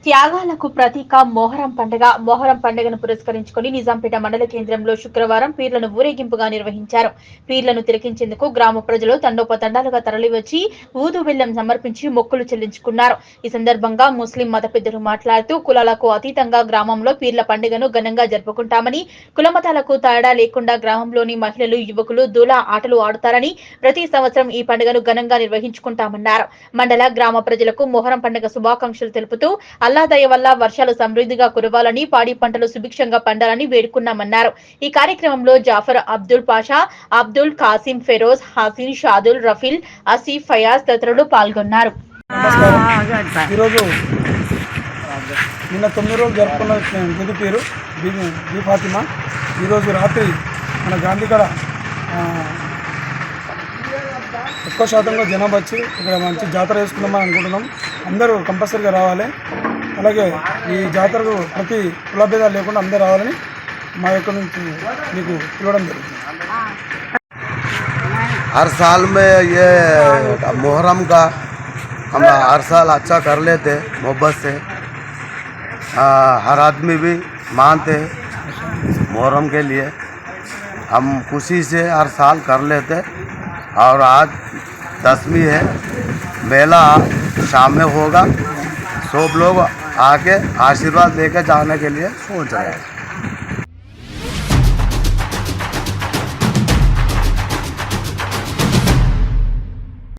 త్యాగాలకు ప్రతీక మొహరం పండుగను పురస్కరించుకుని నిజాంపేట మండల కేంద్రంలో శుక్రవారం పీర్లను ఊరేగింపుగా నిర్వహించారు. పీర్లను తిలకించేందుకు గ్రామ ప్రజలు తండోపతండాలుగా తరలివచ్చి ఊదు బెల్లం సమర్పించి మొక్కులు చెల్లించుకున్నారు. ఈ సందర్భంగా ముస్లిం మత పెద్దలు మాట్లాడుతూ కులాలకు అతీతంగా గ్రామంలో పీర్ల పండుగను ఘనంగా జరుపుకుంటామని, కులమతాలకు తేడా లేకుండా గ్రామంలోని మహిళలు, యువకులు దూలా ఆటలు ఆడుతారని, ప్రతి సంవత్సరం ఈ పండుగను ఘనంగా నిర్వహించుకుంటామన్నారు. మండల గ్రామ ప్రజలకు మొహరం పండుగ శుభాకాంక్షలు తెలుపుతూ అల్లా దయ వల్ల వర్షాలు సమృద్ధిగా కురవాలని, పాడి పంటలు సుభిక్షంగా పండాలని వేడుకున్నామన్నారు. ఈ కార్యక్రమంలో జాఫర్, అబ్దుల్ పాషా, అబ్దుల్ కాసిం, ఫెరోజ్, హసీన్, షాదుల్, రఫీల్, ఆసిఫ్, ఫయాజ్ తదితరులు పాల్గొన్నారు. నిన్న 9 రోజులు జరుపుకున్న తుది పేరు బీ ఫాతిమా. ఈరోజు రాత్రి మన గాంధీగడ ఎక్కువ శాతంలో జనాభా వచ్చి ఇక్కడ మంచి జాతర వేసుకుందామని అనుకుంటున్నాం. అందరూ కంపల్సరీగా రావాలి. అలాగే ఈ జాతరకు ప్రతి కులభేదాలు లేకుండా అందరూ రావాలని మా యొక్క నుంచి మీకు పిలవడం జరుగుతుంది. हर साल में ये मुहर्रम का हम हर साल अच्छा कर लेते मोहब्बत से। हर आदमी भी मानते मुहर्रम के लिए, हम खुशी से हर साल कर लेते। और आज 10वीं है, मेला शाम में होगा। सब लोग आके आशीर्वाद लेके जाने के लिए सोच रहे हैं।